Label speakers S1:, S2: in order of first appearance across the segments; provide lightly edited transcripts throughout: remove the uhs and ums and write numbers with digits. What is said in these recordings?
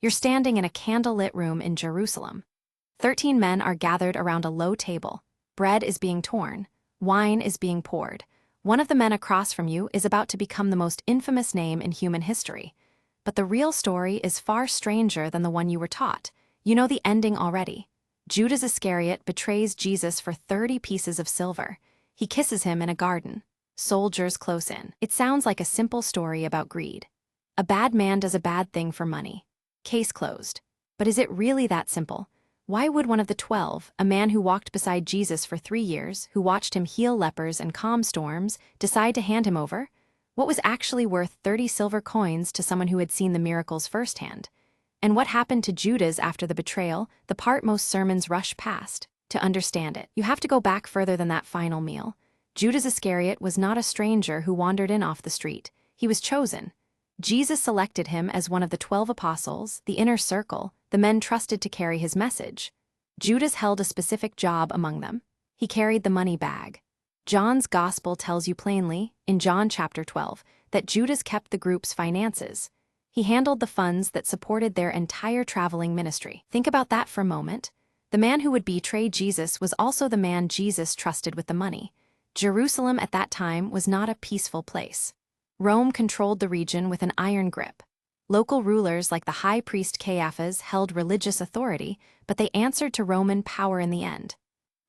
S1: You're standing in a candlelit room in Jerusalem. 13 men are gathered around a low table. Bread is being torn. Wine is being poured. One of the men across from you is about to become the most infamous name in human history. But the real story is far stranger than the one you were taught. You know the ending already. Judas Iscariot betrays Jesus for 30 pieces of silver. He kisses him in a garden. Soldiers close in. It sounds like a simple story about greed. A bad man does a bad thing for money. Case closed. But is it really that simple? Why would one of the 12, a man who walked beside Jesus for 3 years, who watched him heal lepers and calm storms, decide to hand him over? What was actually worth 30 silver coins to someone who had seen the miracles firsthand? And what happened to Judas after the betrayal, the part most sermons rush past? To understand it, you have to go back further than that final meal. Judas Iscariot was not a stranger who wandered in off the street. He was chosen. Jesus selected him as one of the 12 apostles, the inner circle, the men trusted to carry his message. Judas held a specific job among them. He carried the money bag. John's gospel tells you plainly, in John chapter 12, that Judas kept the group's finances. He handled the funds that supported their entire traveling ministry. Think about that for a moment. The man who would betray Jesus was also the man Jesus trusted with the money. Jerusalem at that time was not a peaceful place. Rome controlled the region with an iron grip. Local rulers like the high priest Caiaphas held religious authority, but they answered to Roman power in the end.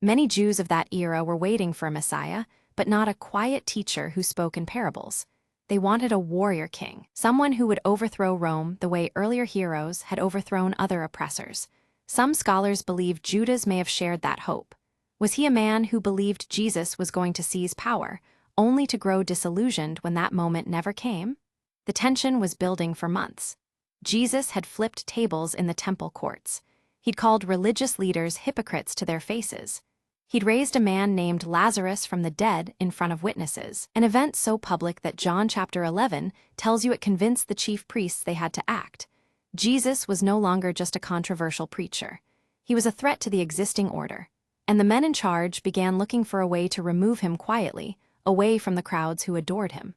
S1: Many Jews of that era were waiting for a Messiah, but not a quiet teacher who spoke in parables. They wanted a warrior king, someone who would overthrow Rome the way earlier heroes had overthrown other oppressors. Some scholars believe Judas may have shared that hope. Was he a man who believed Jesus was going to seize power, only to grow disillusioned when that moment never came? The tension was building for months. Jesus had flipped tables in the temple courts. He'd called religious leaders hypocrites to their faces. He'd raised a man named Lazarus from the dead in front of witnesses, an event so public that John chapter 11 tells you it convinced the chief priests they had to act. Jesus was no longer just a controversial preacher. He was a threat to the existing order. And the men in charge began looking for a way to remove him quietly, away from the crowds who adored him.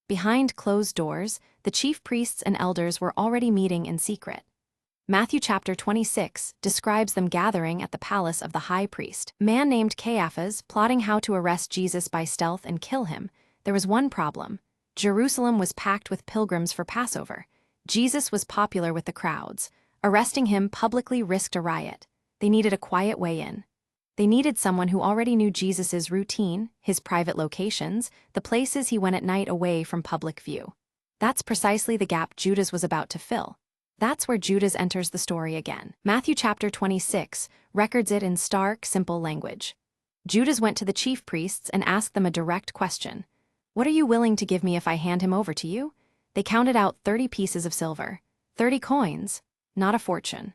S1: Behind closed doors, the chief priests and elders were already meeting in secret. Matthew chapter 26 describes them gathering at the palace of the high priest, a man named Caiaphas, plotting how to arrest Jesus by stealth and kill him. There was one problem. Jerusalem was packed with pilgrims for Passover. Jesus was popular with the crowds. Arresting him publicly risked a riot. They needed a quiet way in. They needed someone who already knew Jesus's routine, his private locations, the places he went at night away from public view. That's precisely the gap Judas was about to fill. That's where Judas enters the story again. Matthew chapter 26 records it in stark, simple language. Judas went to the chief priests and asked them a direct question. "What are you willing to give me if I hand him over to you?" They counted out 30 pieces of silver. 30 coins, not a fortune.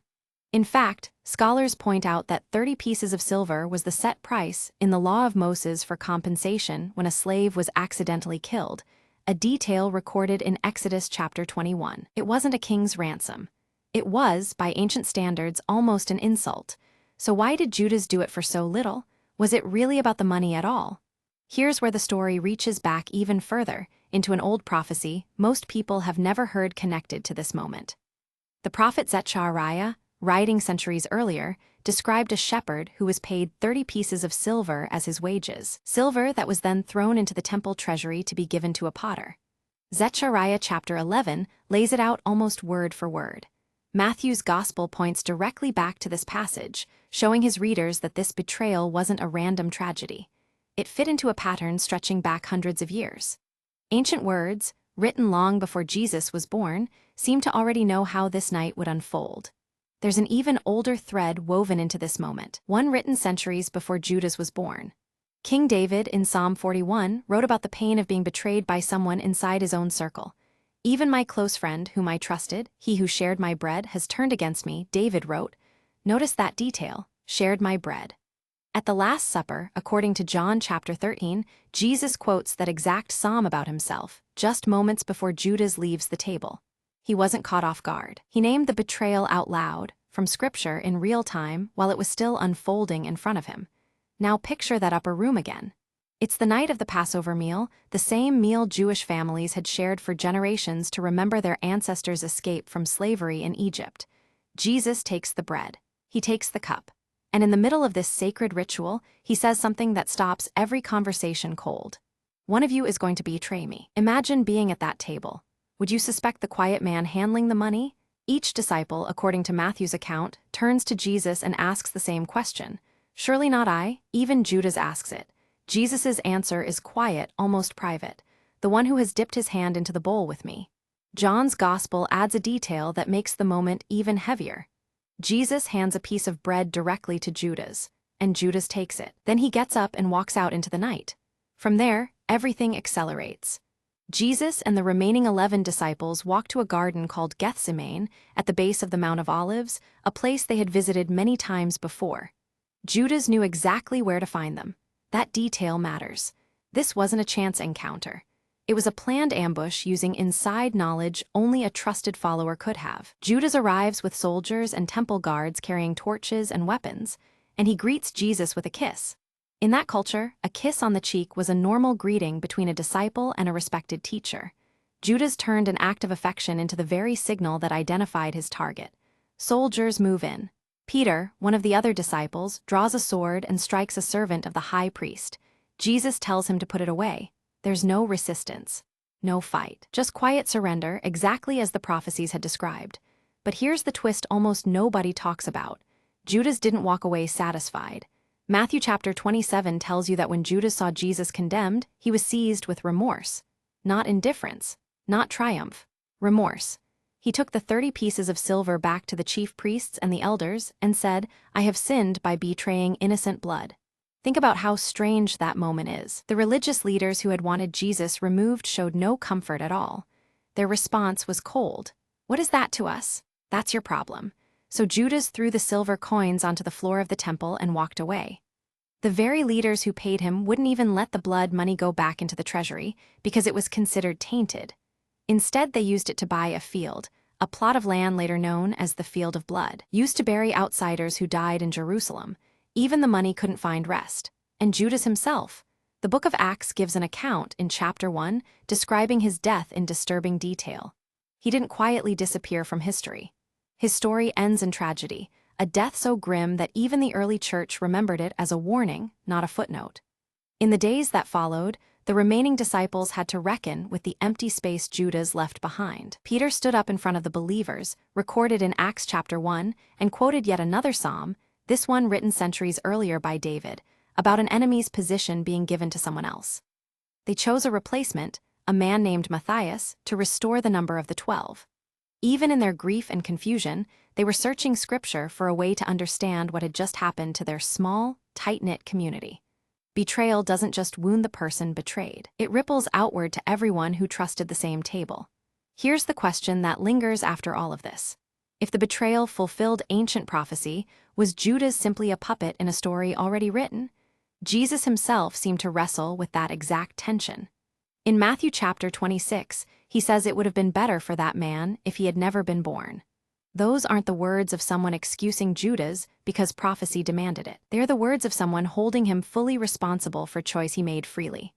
S1: In fact, scholars point out that 30 pieces of silver was the set price in the law of Moses for compensation when a slave was accidentally killed, a detail recorded in Exodus chapter 21. It wasn't a king's ransom. It was, by ancient standards, almost an insult. So why did Judas do it for so little? Was it really about the money at all? Here's where the story reaches back even further, into an old prophecy most people have never heard connected to this moment. The prophet Zechariah, writing centuries earlier, described a shepherd who was paid 30 pieces of silver as his wages, silver that was then thrown into the temple treasury to be given to a potter. Zechariah chapter 11 lays it out almost word for word. Matthew's gospel points directly back to this passage, showing his readers that this betrayal wasn't a random tragedy. It fit into a pattern stretching back hundreds of years. Ancient words, written long before Jesus was born, seem to already know how this night would unfold. There's an even older thread woven into this moment, one written centuries before Judas was born. King David, in Psalm 41, wrote about the pain of being betrayed by someone inside his own circle. "Even my close friend, whom I trusted, he who shared my bread, has turned against me," David wrote. Notice that detail, shared my bread. At the Last Supper, according to John chapter 13, Jesus quotes that exact psalm about himself, just moments before Judas leaves the table. He wasn't caught off guard. He named the betrayal out loud, from Scripture in real time, while it was still unfolding in front of him. Now picture that upper room again. It's the night of the Passover meal, the same meal Jewish families had shared for generations to remember their ancestors' escape from slavery in Egypt. Jesus takes the bread. He takes the cup. And in the middle of this sacred ritual, he says something that stops every conversation cold. One of you is going to betray me. Imagine being at that table. Would you suspect the quiet man handling the money? Each disciple, according to Matthew's account, turns to Jesus and asks the same question. Surely not I, even Judas asks it. Jesus' answer is quiet, almost private. The one who has dipped his hand into the bowl with me. John's gospel adds a detail that makes the moment even heavier. Jesus hands a piece of bread directly to Judas, and Judas takes it. Then he gets up and walks out into the night. From there, everything accelerates. Jesus and the remaining 11 disciples walk to a garden called Gethsemane at the base of the Mount of Olives, a place they had visited many times before. Judas knew exactly where to find them. That detail matters. This wasn't a chance encounter. It was a planned ambush using inside knowledge only a trusted follower could have. Judas arrives with soldiers and temple guards carrying torches and weapons, and he greets Jesus with a kiss. In that culture, a kiss on the cheek was a normal greeting between a disciple and a respected teacher. Judas turned an act of affection into the very signal that identified his target. Soldiers move in. Peter, one of the other disciples, draws a sword and strikes a servant of the high priest. Jesus tells him to put it away. There's no resistance, no fight, just quiet surrender, exactly as the prophecies had described. But here's the twist almost nobody talks about. Judas didn't walk away satisfied. Matthew chapter 27 tells you that when Judas saw Jesus condemned, he was seized with remorse. Not indifference, not triumph, remorse. He took the 30 pieces of silver back to the chief priests and the elders and said, I have sinned by betraying innocent blood. Think about how strange that moment is. The religious leaders who had wanted Jesus removed showed no comfort at all. Their response was cold. What is that to us? That's your problem. So Judas threw the silver coins onto the floor of the temple and walked away. The very leaders who paid him wouldn't even let the blood money go back into the treasury because it was considered tainted. Instead, they used it to buy a field, a plot of land later known as the Field of Blood, used to bury outsiders who died in Jerusalem. Even the money couldn't find rest. And Judas himself. The book of Acts gives an account in chapter 1 describing his death in disturbing detail. He didn't quietly disappear from history. His story ends in tragedy, a death so grim that even the early church remembered it as a warning, not a footnote. In the days that followed, the remaining disciples had to reckon with the empty space Judas left behind. Peter stood up in front of the believers, recorded in Acts chapter 1, and quoted yet another psalm, this one written centuries earlier by David, about an enemy's position being given to someone else. They chose a replacement, a man named Matthias, to restore the number of the 12. Even in their grief and confusion, they were searching Scripture for a way to understand what had just happened to their small, tight-knit community. Betrayal doesn't just wound the person betrayed. It ripples outward to everyone who trusted the same table. Here's the question that lingers after all of this. If the betrayal fulfilled ancient prophecy, was Judas simply a puppet in a story already written? Jesus himself seemed to wrestle with that exact tension. In Matthew chapter 26, he says it would have been better for that man if he had never been born. Those aren't the words of someone excusing Judas because prophecy demanded it. They're the words of someone holding him fully responsible for choice he made freely.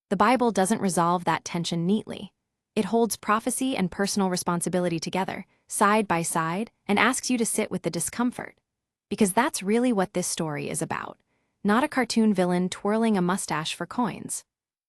S1: The Bible doesn't resolve that tension neatly. It holds prophecy and personal responsibility together, side by side, and asks you to sit with the discomfort. Because that's really what this story is about. Not a cartoon villain twirling a mustache for coins.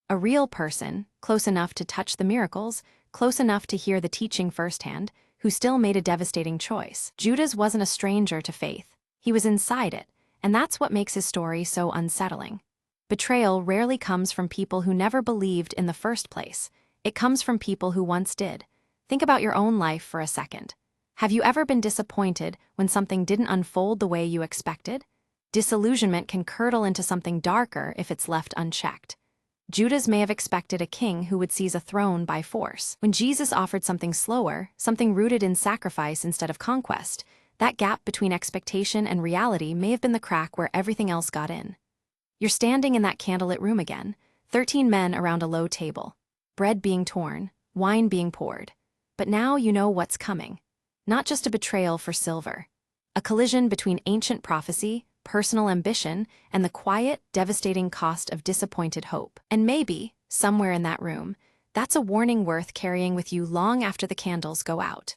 S1: A real person, close enough to touch the miracles, close enough to hear the teaching firsthand, who still made a devastating choice. Judas wasn't a stranger to faith. He was inside it, and that's what makes his story so unsettling. Betrayal rarely comes from people who never believed in the first place. It comes from people who once did. Think about your own life for a second. Have you ever been disappointed when something didn't unfold the way you expected? Disillusionment can curdle into something darker if it's left unchecked. Judas may have expected a king who would seize a throne by force. When Jesus offered something slower, something rooted in sacrifice instead of conquest, that gap between expectation and reality may have been the crack where everything else got in. You're standing in that candlelit room again, 13 men around a low table, bread being torn, wine being poured. But now you know what's coming. Not just a betrayal for silver. A collision between ancient prophecy, personal ambition, and the quiet, devastating cost of disappointed hope. And maybe, somewhere in that room, that's a warning worth carrying with you long after the candles go out.